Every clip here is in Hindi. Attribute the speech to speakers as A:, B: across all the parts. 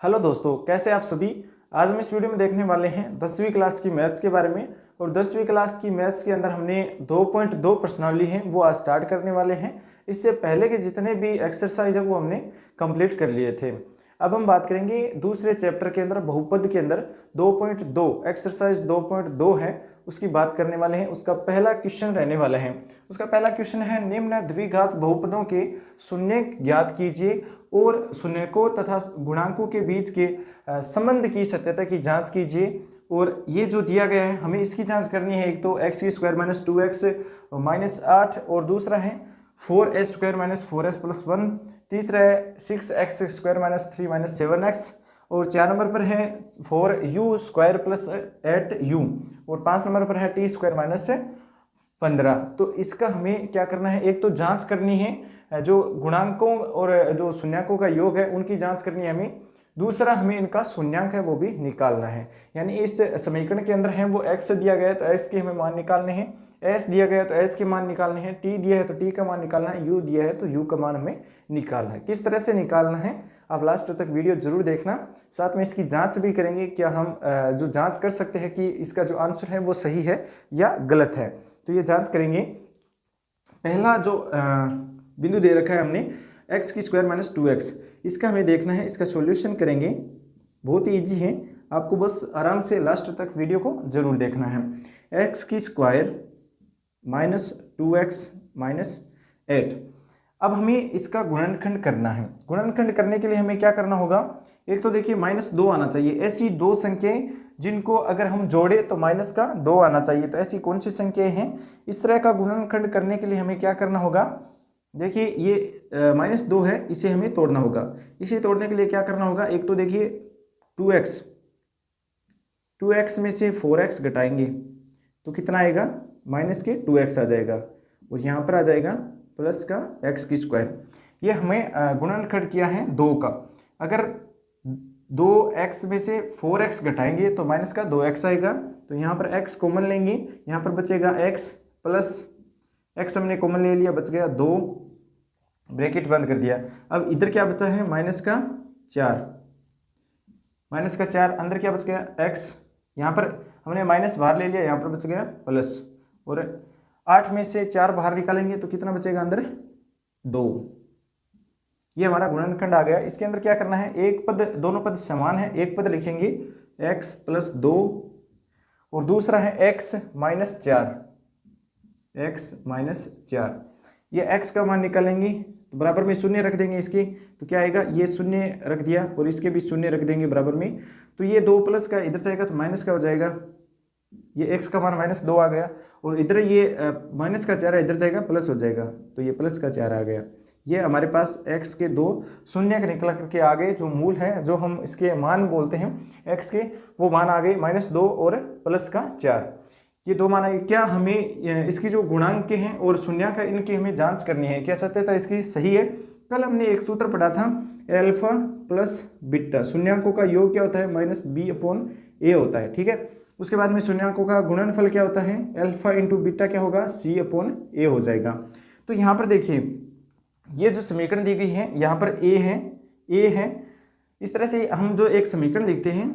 A: हेलो दोस्तों, कैसे आप सभी। आज हम इस वीडियो में देखने वाले हैं 10वीं क्लास की मैथ्स के बारे में। और 10वीं क्लास की मैथ्स के अंदर हमने 2.2 प्रश्नावली हैं वो आज स्टार्ट करने वाले हैं। इससे पहले के जितने भी एक्सरसाइज है वो हमने कंप्लीट कर लिए थे। अब हम बात करेंगे दूसरे चैप्टर के अंदर बहुपद के अंदर 2.2 एक्सरसाइज 2.2 है, उसकी बात करने वाले हैं। उसका पहला क्वेश्चन रहने वाला है। उसका पहला क्वेश्चन है, निम्न द्विघात बहुपदों के शून्य ज्ञात कीजिए और शून्यकों तथा गुणांकों के बीच के संबंध की सत्यता की जांच कीजिए। और ये जो दिया गया है हमें इसकी जांच करनी है। एक तो एक्स की स्क्वायर माइनस 2x माइनस 8, और दूसरा है 4s square minus 4s plus 1, तीसरा है 6x square minus 3 minus 7x, और 4 नंबर पर है 4u स्क्वायर प्लस 8u, और 5 नंबर पर है टी स्क्वायर माइनस 15। तो इसका हमें क्या करना है, एक तो जांच करनी है जो गुणांकों और जो शून्यकों का योग है उनकी जांच करनी है हमें। दूसरा हमें इनका शून्यांक है वो भी निकालना है। यानी इस समीकरण के अंदर है वो x दिया गया है तो x के हमें मान निकालने हैं, s दिया गया है तो s के मान निकालने हैं, t दिया है तो t का मान निकालना है, u दिया है तो u का मान हमें निकालना है। किस तरह से निकालना है आप लास्ट तक वीडियो जरूर देखना। साथ में इसकी जांच भी करेंगे, क्या हम जो जांच कर सकते हैं कि इसका जो आंसर है वो सही है या गलत है, तो ये जांच करेंगे। पहला जो बिंदु दे रखा है हमने x की स्क्वायर माइनस 2x, इसका हमें देखना है, इसका सॉल्यूशन करेंगे। बहुत ही ईजी है, आपको बस आराम से लास्ट तक वीडियो को जरूर देखना है। x की स्क्वायर माइनस 2x माइनस 8। अब हमें इसका गुणनखंड करना है। गुणनखंड करने के लिए हमें क्या करना होगा, एक तो देखिए -2 आना चाहिए। ऐसी दो संख्याएं जिनको अगर हम जोड़े तो माइनस का 2 आना चाहिए, तो ऐसी कौन सी संख्याएं हैं। इस तरह का गुणनखंड करने के लिए हमें क्या करना होगा, देखिए ये -2 है, इसे हमें तोड़ना होगा। इसे तोड़ने के लिए क्या करना होगा, एक तो देखिए 2x में से 4x घटाएंगे तो कितना आएगा, माइनस के 2x आ जाएगा, और यहाँ पर आ जाएगा प्लस का x की स्क्वायर। ये हमें गुणनखंड किया है 2 का। अगर 2x में से 4x घटाएंगे तो माइनस का 2x आएगा, तो यहाँ पर x कॉमन लेंगे, यहाँ पर बचेगा x प्लस x हमने कॉमन ले लिया, बच गया 2, ब्रैकेट बंद कर दिया। अब इधर क्या बचा है, माइनस का 4, अंदर क्या बच गया x, यहाँ पर हमने माइनस बाहर ले लिया, यहाँ पर बच गया प्लस, और 8 में से 4 बाहर निकालेंगे तो कितना बचेगा, अंदर 2। ये हमारा गुणनखंड आ गया। इसके अंदर क्या करना है, एक पद, दोनों पद समान है, एक पद लिखेंगे x प्लस 2, और दूसरा है x माइनस 4। ये x का मान निकालेंगे तो बराबर में शून्य रख देंगे इसके, तो क्या आएगा, ये शून्य रख दिया और इसके भी शून्य रख देंगे बराबर में, तो ये 2 प्लस का इधर जाएगा तो माइनस का हो जाएगा। ये x का मान -2 आ गया, और इधर ये माइनस का 4 इधर जाएगा प्लस हो जाएगा, तो ये प्लस का 4 आ गया। ये हमारे पास x के 2 शून्य निकल करके आ गए, जो मूल है, जो हम इसके मान बोलते हैं x के, वो मान आ गए -2 और प्लस का 4। ये 2 मान आए। क्या हमें इसकी जो गुणांक हैं और शून्यांक है इनकी हमें जांच करनी है, क्या सत्यता इसकी सही है। कल हमने एक सूत्र पढ़ा था, अल्फा प्लस बीटा, शून्यांकों का योग क्या होता है, -b/a होता है, ठीक है। उसके बाद में शून्यांकों का गुणनफल क्या होता है, अल्फा इंटू बीटा क्या होगा, c/a हो जाएगा। तो यहाँ पर देखिए ये जो समीकरण दी गई है, यहाँ पर a है। इस तरह से हम जो एक समीकरण लिखते हैं,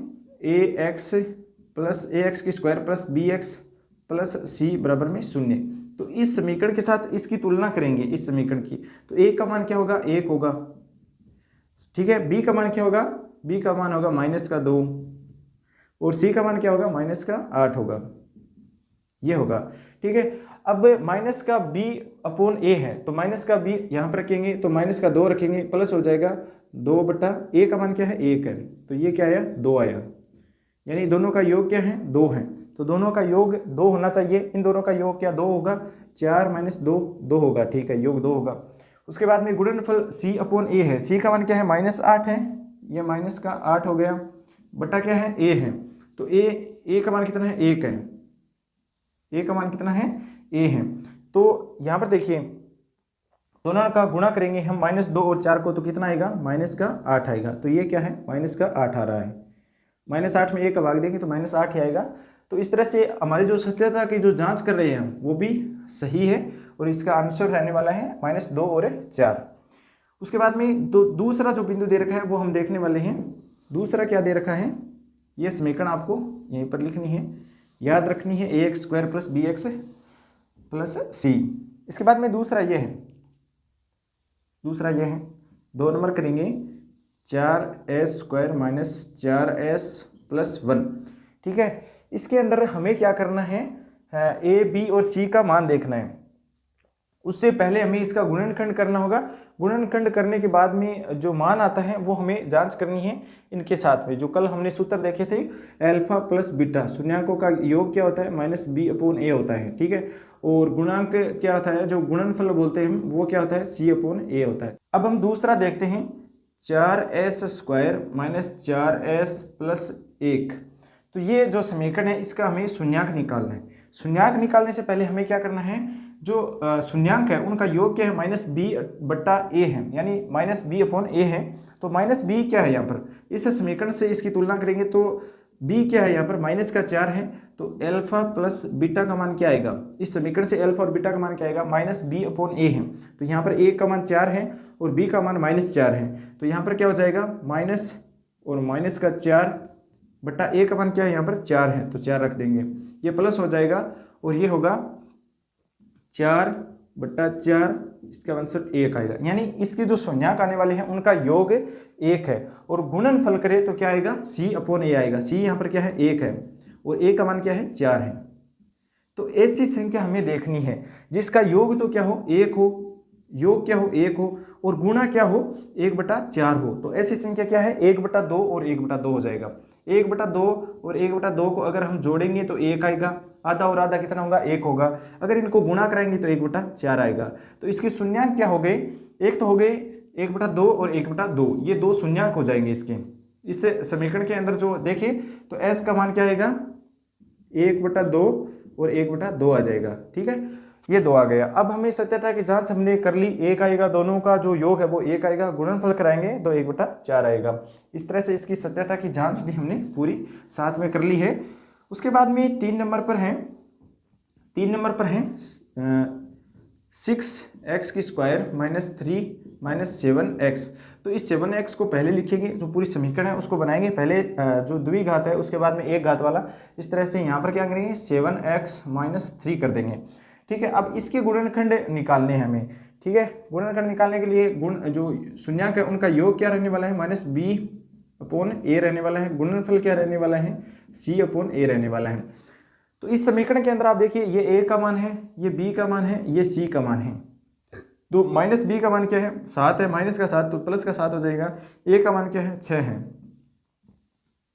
A: ax की square plus bx plus c बराबर में 0, तो इस समीकरण के साथ इसकी तुलना करेंगे, इस समीकरण की, तो a का मान क्या होगा, 1 होगा, ठीक है। b का मान क्या होगा, b का मान होगा -2, और c का मान क्या होगा, -8 होगा, ये होगा, ठीक है। अब माइनस का b/a है, तो माइनस का b यहाँ पर रखेंगे तो माइनस का 2 रखेंगे, प्लस हो जाएगा 2/a का मान क्या है, 1 है, तो ये क्या आया, 2 आया। यानी दोनों का योग क्या है, 2 है, तो दोनों का योग 2 होना चाहिए। इन दोनों का योग क्या 2 होगा, 4 - 2 2 होगा, ठीक है, योग 2 होगा। उसके बाद में गुणनफल c/a है, c का मान क्या है, -8 है, ये माइनस का 8 हो गया, बटा क्या है, a है, तो a का मान कितना है, 1 है, a का मान कितना है, a है। तो यहाँ पर देखिए दोनों का गुणा करेंगे हम, -2 और 4 को, तो कितना आएगा, -8 आएगा, तो ये क्या है, -8 आ रहा है। -8 में 1 का भाग देंगे तो -8 ही आएगा। तो इस तरह से हमारी जो सत्यता की जो जांच कर रहे हैं वो भी सही है, और इसका आंसर रहने वाला है -2 और 4। उसके बाद में दूसरा जो बिंदु दे रखा है वो हम देखने वाले हैं। दूसरा क्या दे रखा है, ये समीकरण आपको यहीं पर लिखनी है, याद रखनी है, A X square plus B X plus C. इसके बाद में दूसरा ये है, 2 नंबर करेंगे 4s square minus 4s plus 1। ठीक है, इसके अंदर हमें क्या करना है, ए बी और सी का मान देखना है। उससे पहले हमें इसका गुणनखंड करना होगा। गुणनखंड करने के बाद में जो मान आता है वो हमें जांच करनी है इनके साथ में। जो कल हमने सूत्र देखे थे, अल्फा प्लस बीटा, शून्याकों का योग क्या होता है, माइनस बी अपॉन ए होता है। ठीक है, और गुणांक क्या होता है, जो गुणनफल बोलते हैं हम, वो क्या होता है, सी अपॉन ए होता है। अब हम दूसरा देखते हैं, 4s square minus 4s plus 1। तो ये जो समीकरण है इसका हमें शून्यांक निकालना है। शून्यांक निकालने से पहले हमें क्या करना है, जो शून्यांक है उनका योग क्या है, माइनस बी बट्टा ए है, यानी माइनस बी अपॉन ए है। तो माइनस बी क्या है यहाँ पर, इस समीकरण से इसकी तुलना करेंगे तो बी क्या है यहाँ पर, माइनस का 4 है। तो अल्फा प्लस बीटा का मान क्या आएगा, इस समीकरण से अल्फा और बीटा का मान क्या आएगा, माइनस बी अपॉन ए है। तो यहाँ पर ए का मान 4 है और बी का मान माइनस 4 है। तो यहाँ पर क्या हो जाएगा, माइनस और माइनस का 4 बट्टा ए का मान क्या है, यहाँ पर 4 है, तो 4 रख देंगे, ये प्लस हो जाएगा और ये होगा 4/4, इसका आंसर 1 आएगा। यानी इसके जो शून्यांक आने वाले हैं उनका योग 1 है, और गुणनफल करें तो क्या आएगा, सी अपॉन ए आएगा। सी यहाँ पर क्या है, 1 है, और ए का मान क्या है, 4 है। तो ऐसी संख्या हमें देखनी है जिसका योग तो क्या हो, 1 हो, योग क्या हो, 1 हो, और गुणा क्या हो, 1/4 हो। तो ऐसी संख्या क्या है, 1/2 और 1/2 हो जाएगा। 1/2 और 1/2 को अगर हम जोड़ेंगे तो 1 आएगा, आधा और आधा कितना होगा, 1 होगा। अगर इनको गुणा कराएंगे तो 1/4 आएगा। तो इसके शून्यांक क्या हो गए, एक तो हो गए 1/2 और 1/2, ये 2 शून्यांक हो जाएंगे इसके। इस समीकरण के अंदर जो देखिए तो s का मान क्या आएगा, 1/2 और 1/2 आ जाएगा। ठीक है, ये 2 आ गया। अब हमें सत्यता की जांच हमने कर ली, 1 आएगा, दोनों का जो योग है वो 1 आएगा, गुणनफल कराएंगे तो 1/4 आएगा। इस तरह से इसकी सत्यता की जांच भी हमने पूरी साथ में कर ली है। उसके बाद में 3 नंबर पर है 6x square minus 3 minus 7x। तो इस 7x को पहले लिखेंगे, जो पूरी समीकरण है उसको बनाएंगे पहले, जो द्विघात है उसके बाद में एक घात वाला। इस तरह से यहाँ पर क्या करेंगे, 7x माइनस 3 कर देंगे। ठीक है, अब इसके गुणनखंड निकालने हैं हमें। ठीक है, गुणनखंड निकालने के लिए गुण जो शून्यांक है उनका योग क्या रहने वाला है, माइनस बी अपॉन ए रहने वाला है। गुणनफल क्या रहने वाला है, सी अपॉन ए रहने वाला है। तो इस समीकरण के अंदर आप देखिए, ये ए का मान है, ये बी का मान है, ये सी का मान है। तो माइनस बी का मान क्या है, 7 है, माइनस का 7 तो प्लस का 7 हो जाएगा। ए का मान क्या है, 6 है।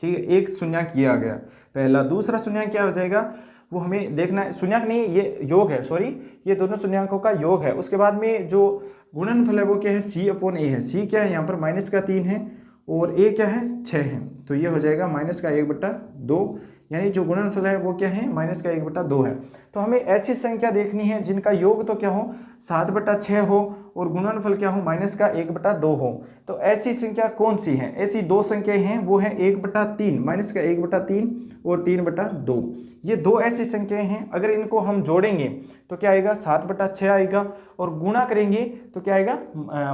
A: ठीक है, एक शून्यांक ये आ गया पहला। दूसरा शून्यांक क्या हो जाएगा, वो हमें देखना है, शून्यांक नहीं ये योग है, सॉरी, ये दोनों शून्यांकों का योग है। उसके बाद में जो गुणनफल है वो क्या है, सी अपॉन ए है। सी क्या है, यहाँ पर माइनस का 3 है और ए क्या है, 6 है। तो ये हो जाएगा माइनस का 1/2, यानी जो गुणनफल है वो क्या है, माइनस का 1/2 है। तो हमें ऐसी संख्या देखनी है जिनका योग तो क्या हो, 7/6 हो, और गुणनफल क्या हो, माइनस का 1/2 हो। तो ऐसी संख्या कौन सी है, ऐसी 2 संख्याएं हैं, वो है 1/3, माइनस का 1/3 और 3/2। ये 2 ऐसी संख्याएं हैं, अगर इनको हम जोड़ेंगे तो क्या आएगा, 7/6 आएगा, और गुणा करेंगे तो क्या आएगा,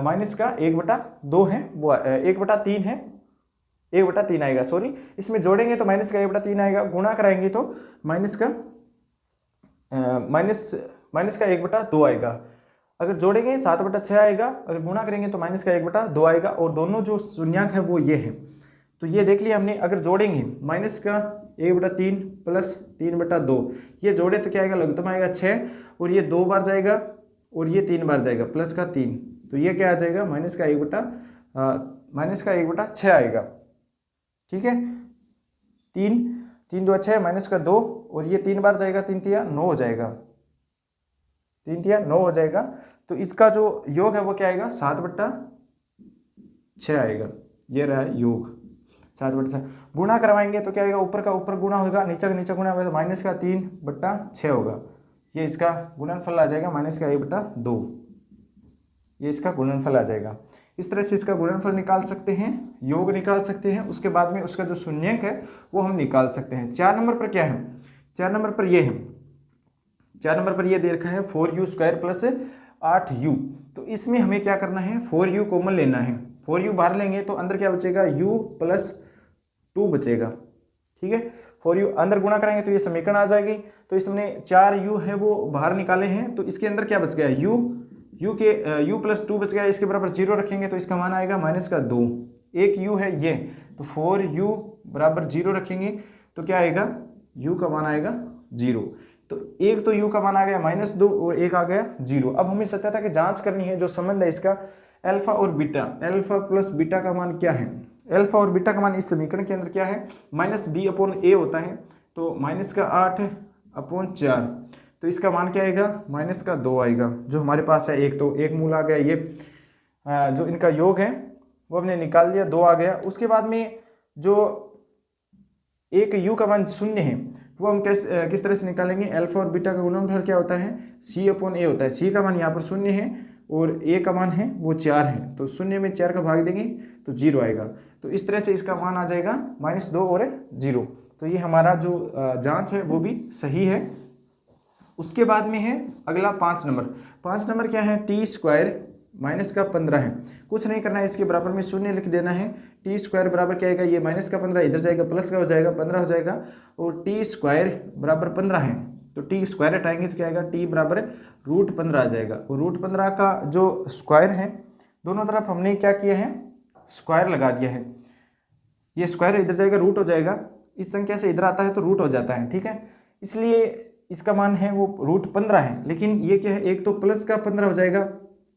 A: माइनस का 1/2 है, वो 1/3 है, 1/3 आएगा, सॉरी। इसमें जोड़ेंगे तो माइनस का 1/3 आएगा, गुणा कराएंगे तो माइनस का 1/2 आएगा। अगर जोड़ेंगे 7/6 आएगा, अगर गुणा करेंगे तो माइनस का 1/2 आएगा, और दोनों जो शून्यांक है वो ये है। तो ये देख लिया हमने। अगर जोड़ेंगे माइनस का 1/3 प्लस 3/2, ये जोड़े तो क्या आएगा, लघुत्तम आएगा 6, और ये 2 बार जाएगा और ये 3 बार जाएगा, प्लस का 3, तो ये क्या आ जाएगा, माइनस का 1/6 आएगा। ठीक है, 3 2 6 माइनस का 2, और ये 3 बार जाएगा, 3 3 9 हो जाएगा, 3 3 9 हो जाएगा। तो इसका जो योग है वो क्या आएगा, 7/6 आएगा। ये रहा योग 7/6। गुणा करवाएंगे तो क्या आएगा, ऊपर का ऊपर गुणा होगा, नीचे का नीचे गुणा होगा, तो माइनस का 3/6 होगा। ये इसका गुणनफल आ जाएगा, माइनस का 1/2, ये इसका गुणनफल आ जाएगा। इस तरह से इसका गुणनफल निकाल सकते हैं, योग निकाल सकते हैं। उसके बाद में उसका जो शून्यांक है वो हम निकाल सकते हैं। 4 नंबर पर क्या है, 4 नंबर पर ये है, 4 नंबर पर ये दे रखा है 4u स्क्वायर प्लस 8u। तो इसमें हमें क्या करना है, 4u कॉमन लेना है। 4u बाहर लेंगे तो अंदर क्या बचेगा, u प्लस 2 बचेगा। ठीक है, 4u अंदर गुणा करेंगे तो ये समीकरण आ जाएगी। तो इसमें 4u है वो बाहर निकाले हैं, तो इसके अंदर क्या बच गया, u प्लस 2 बच गया, इसके बराबर 0 रखेंगे तो इसका मान आएगा -2। एक u है ये, तो 4u बराबर 0 रखेंगे तो क्या आएगा, u का मान आएगा 0। तो एक तो u का मान आ गया -2 और एक आ गया 0। अब हमें सत्यता की जांच करनी है, जो संबंध है इसका अल्फा और बीटा, अल्फा प्लस बीटा का मान क्या है, अल्फा और बीटा का मान इस समीकरण के अंदर क्या है, -b/a होता है। तो -8/4, तो इसका मान क्या आएगा, -2 आएगा, जो हमारे पास है। एक तो एक मूल आ गया, ये जो इनका योग है वो हमने निकाल दिया, 2 आ गया। उसके बाद में जो एक u का मान 0 है वो हम किस तरह से निकालेंगे, अल्फा और बीटा का गुणनफल क्या होता है, c/a होता है। c का मान यहाँ पर 0 है और a का मान है वो 4 है, तो 0 में 4 का भाग देंगे तो 0 आएगा। तो इस तरह से इसका मान आ जाएगा -2 और 0। तो ये हमारा जो जांच है वो भी सही है। उसके बाद में है अगला 5 नंबर। 5 नंबर क्या है, t² -15 है। कुछ नहीं करना है, इसके बराबर में 0 लिख देना है। t² बराबर क्या आएगा, ये -15 इधर जाएगा, प्लस का हो जाएगा, 15 हो जाएगा, और t² बराबर 15 है, तो t² हटाएंगे तो क्या आएगा, t बराबर √15 आ जाएगा। और √15 का जो स्क्वायर है, दोनों तरफ हमने क्या किया है, स्क्वायर लगा दिया है। ये स्क्वायर इधर जाएगा, रूट हो जाएगा, इस संख्या से इधर आता है तो रूट हो जाता है। ठीक है, इसलिए इसका मान है वो √15 है। लेकिन ये क्या है, एक तो प्लस का 15 हो जाएगा,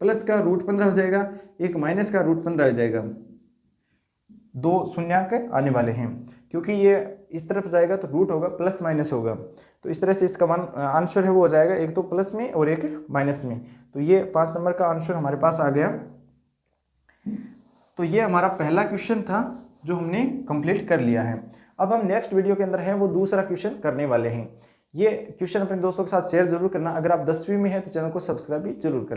A: प्लस का √15 हो जाएगा, एक माइनस का √15 हो जाएगा। 2 शून्याङ्क आने वाले हैं, क्योंकि ये इस तरफ जाएगा तो रूट होगा, प्लस माइनस होगा। तो इस तरह से इसका मान आंसर है वो हो जाएगा, एक तो प्लस में और एक माइनस में। तो ये 5 नंबर का आंसर हमारे पास आ गया। तो ये हमारा पहला क्वेश्चन था जो हमने कंप्लीट कर लिया है। अब हम नेक्स्ट वीडियो के अंदर है वो दूसरा क्वेश्चन करने वाले हैं। ये क्वेश्चन अपने दोस्तों के साथ शेयर जरूर करना। अगर आप 10वीं में हैं तो चैनल को सब्सक्राइब भी जरूर कर लें।